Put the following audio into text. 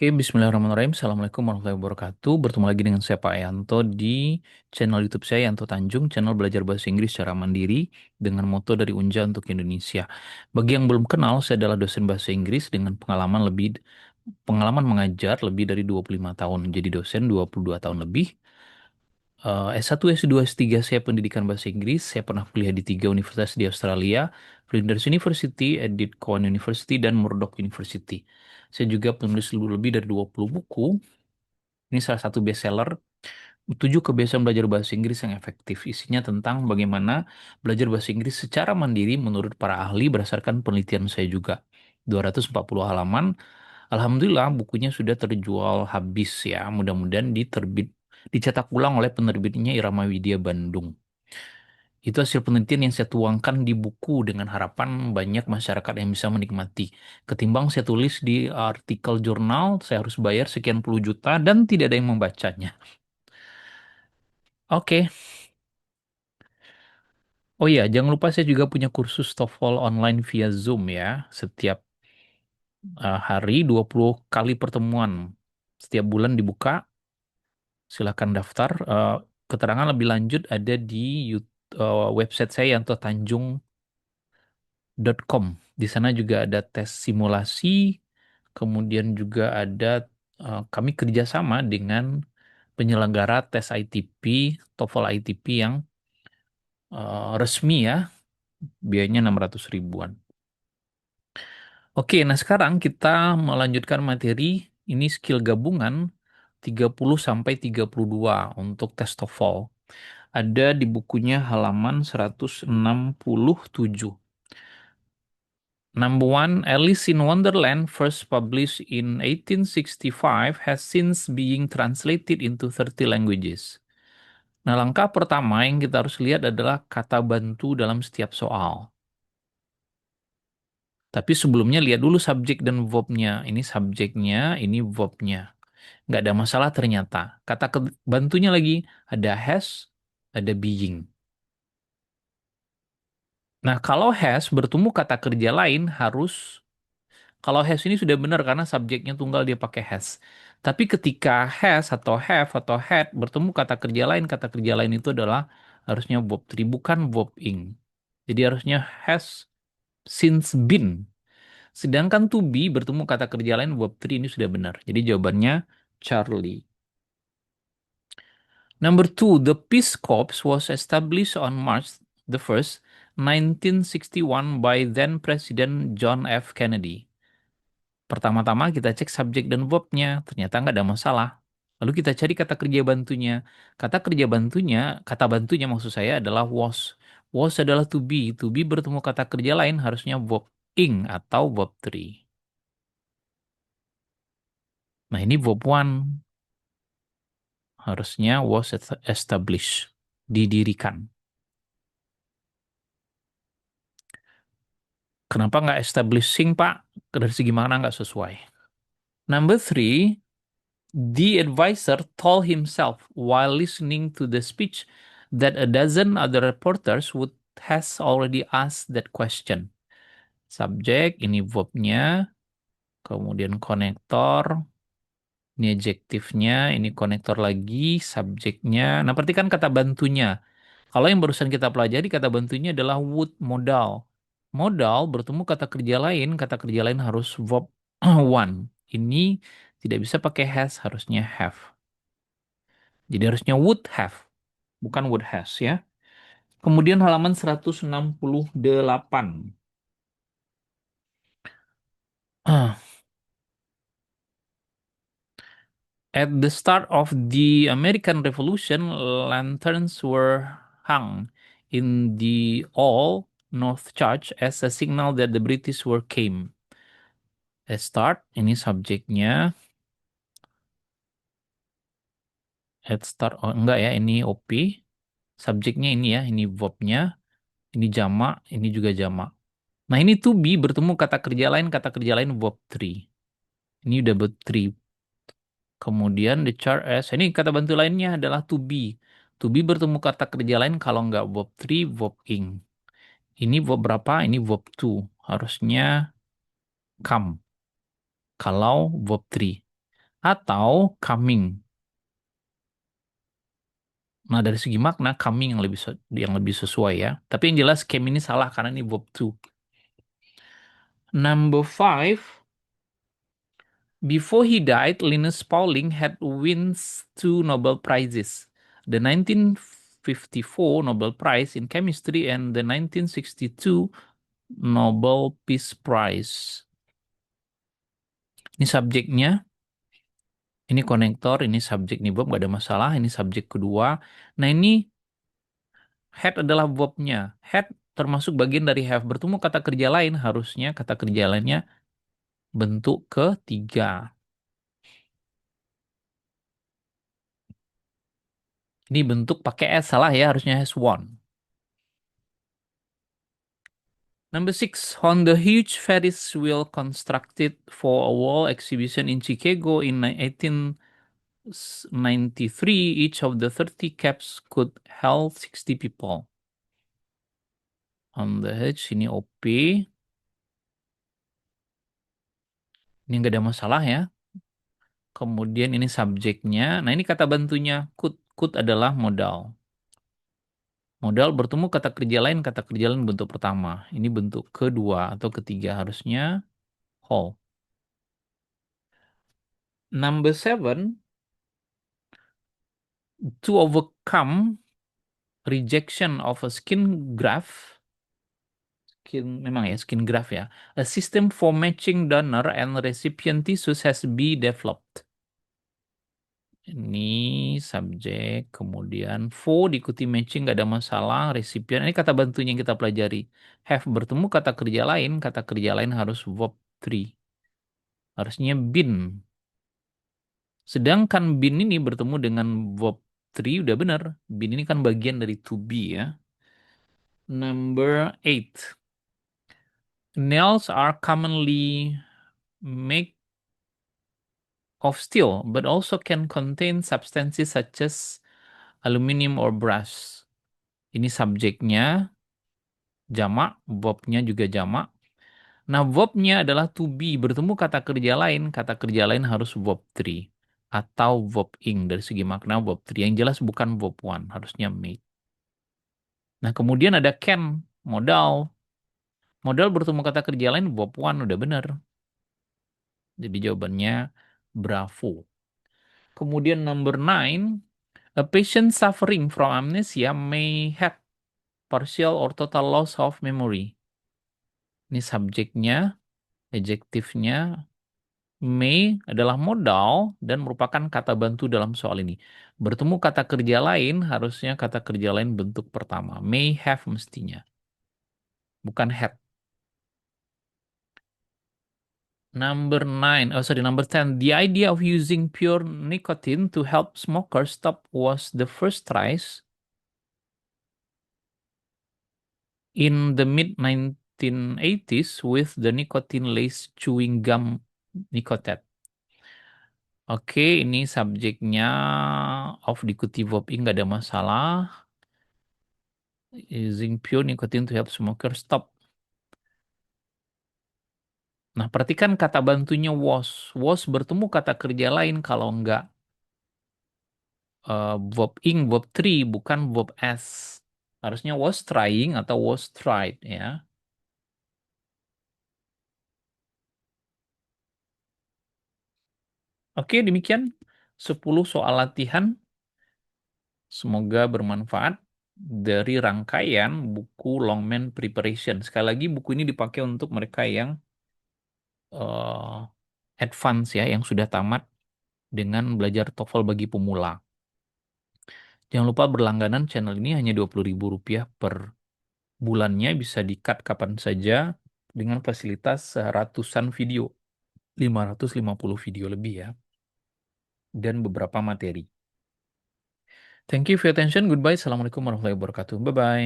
Oke, Bismillahirrahmanirrahim. Assalamualaikum warahmatullahi wabarakatuh. Bertemu lagi dengan saya Pak Yanto di channel YouTube saya Yanto Tanjung, channel belajar bahasa Inggris secara mandiri dengan moto dari Unja untuk Indonesia. Bagi yang belum kenal, saya adalah dosen bahasa Inggris dengan pengalaman mengajar lebih dari 25 tahun. Jadi dosen 22 tahun lebih. S1, S2, S3 saya pendidikan bahasa Inggris. Saya pernah kuliah di tiga universitas di Australia, Flinders University, Edith Cowan University, dan Murdoch University. Saya juga penulis lebih dari 20 buku. Ini salah satu bestseller, 7 kebiasaan belajar bahasa Inggris yang efektif. Isinya tentang bagaimana belajar bahasa Inggris secara mandiri menurut para ahli berdasarkan penelitian saya juga. 240 halaman. Alhamdulillah bukunya sudah terjual habis ya. Mudah-mudahan dicetak ulang oleh penerbitnya Irama Widya Bandung. Itu hasil penelitian yang saya tuangkan di buku dengan harapan banyak masyarakat yang bisa menikmati. Ketimbang saya tulis di artikel jurnal, saya harus bayar sekian puluh juta dan tidak ada yang membacanya. Oke. Oh iya, jangan lupa saya juga punya kursus TOEFL online via Zoom ya. Setiap hari 20 kali pertemuan. Setiap bulan dibuka, silakan daftar. Keterangan lebih lanjut ada di website saya yantotanjung.com. Di sana juga ada tes simulasi, kemudian juga ada kami kerjasama dengan penyelenggara tes ITP, TOEFL ITP yang resmi ya, biayanya 600 ribuan. Oke, nah sekarang kita melanjutkan materi ini skill gabungan 30 sampai 32 untuk tes TOEFL. Ada di bukunya halaman 167. Number one, Alice in Wonderland, first published in 1865, has since being translated into 30 languages. Nah, langkah pertama yang kita harus lihat adalah kata bantu dalam setiap soal. Tapi sebelumnya lihat dulu subjek dan verbnya. Ini subjeknya, ini verbnya. Nggak ada masalah ternyata. Kata bantunya lagi, ada has, ada being. Nah, kalau has bertemu kata kerja lain harus. Kalau has ini sudah benar karena subjeknya tunggal dia pakai has. Tapi ketika has atau have atau had bertemu kata kerja lain itu adalah harusnya verb 3 bukan verb ing. Jadi harusnya has since been. Sedangkan to be bertemu kata kerja lain verb 3 ini sudah benar. Jadi jawabannya Charlie. Number two, the Peace Corps was established on March 1st, 1961 by then President John F. Kennedy. Pertama-tama kita cek subjek dan verbnya, ternyata nggak ada masalah. Lalu kita cari kata kerja bantunya. Kata bantunya maksud saya adalah was. Was adalah to be. To be bertemu kata kerja lain harusnya verb ing atau verb three. Nah ini verb one. Harusnya was established. Didirikan. Kenapa nggak establishing, Pak? Dari segi mana nggak sesuai? Number three, the advisor told himself while listening to the speech that a dozen other reporters would has already asked that question. Subjek, ini verbnya, kemudian konektor, ini adjektifnya, ini konektor lagi, subjeknya. Nah, perhatikan kata bantunya. Kalau yang barusan kita pelajari, kata bantunya adalah would modal. Modal bertemu kata kerja lain harus verb one. Ini tidak bisa pakai has, harusnya have. Jadi harusnya would have, bukan would has ya. Kemudian halaman 168. Ah, At the start of the American Revolution, lanterns were hung in the Old North Church as a signal that the British were came. At start, ini subjeknya. At start, oh enggak ya, ini OP. Subjeknya ini ya, ini verbnya. Ini jamak, ini juga jamak. Nah ini to be bertemu kata kerja lain verb three. Ini udah verb three. Kemudian the chart as, ini kata bantu lainnya adalah to be. To be bertemu kata kerja lain kalau nggak verb three, verb ing. Ini verb berapa? Ini verb two. Harusnya come. Kalau verb three. atau coming. Nah, dari segi makna coming yang lebih sesuai ya. Tapi yang jelas came ini salah karena ini verb to. Number five, before he died, Linus Pauling had wins two Nobel Prizes. The 1954 Nobel Prize in Chemistry and the 1962 Nobel Peace Prize. Ini subjeknya, ini konektor, ini subjek, ini verb, gak ada masalah. Ini subjek kedua. Nah, ini had adalah verbnya. Had termasuk bagian dari have. Bertemu kata kerja lain, harusnya kata kerja lainnya bentuk ketiga. Ini bentuk pakai S, salah ya, harusnya has won. Number six, on the huge Ferris wheel constructed for a wall exhibition in Chicago in 1893, each of the 30 caps could hold 60 people. On the hedge, ini OP. Ini nggak ada masalah ya. Kemudian ini subjeknya. Nah, ini kata bantunya. Could. Could adalah modal. Modal bertemu kata kerja lain, kata kerja lain bentuk pertama. Ini bentuk kedua atau ketiga harusnya whole. Number seven, to overcome rejection of a skin graft, memang ya skin graft ya, a system for matching donor and recipient tissues has been developed. Ini subjek, kemudian for diikuti matching gak ada masalah, recipient ini kata bantunya yang kita pelajari. Have bertemu kata kerja lain harus verb 3. Harusnya been. Sedangkan been ini bertemu dengan verb 3 udah benar. Been ini kan bagian dari to be ya. Number 8. Nails are commonly made of steel, but also can contain substances such as aluminum or brass. Ini subjeknya jamak, verbnya juga jamak. Nah, verbnya adalah to be, bertemu kata kerja lain harus verb 3 atau verb ing dari segi makna verb 3 yang jelas bukan verb 1, harusnya made. Nah, kemudian ada can, modal. Modal bertemu kata kerja lain verb 1 udah benar. Jadi jawabannya bravo. Kemudian number 9, a patient suffering from amnesia may have partial or total loss of memory. Ini subjeknya, adjektifnya, may adalah modal dan merupakan kata bantu dalam soal ini. Bertemu kata kerja lain, harusnya kata kerja lain bentuk pertama. May have mestinya, bukan had. Number 10. The idea of using pure nicotine to help smokers stop was the first tries in the mid 1980s with the nicotine-laced chewing gum Nicotet. Oke, ini subjeknya of diikuti verb ing nggak ada masalah. Using pure nicotine to help smokers stop. Nah, perhatikan kata bantunya was. Was bertemu kata kerja lain kalau nggak verb ing, verb 3, bukan verb as. Harusnya was trying atau was tried ya. Oke, demikian 10 soal latihan. Semoga bermanfaat dari rangkaian buku Longman Preparation. Sekali lagi buku ini dipakai untuk mereka yang eh, advance ya, yang sudah tamat dengan belajar TOEFL bagi pemula. Jangan lupa berlangganan channel ini hanya Rp20.000 per bulannya, bisa di-cut kapan saja dengan fasilitas ratusan video, 550 video lebih ya, dan beberapa materi. Thank you for your attention. Goodbye. Assalamualaikum warahmatullahi wabarakatuh. Bye-bye.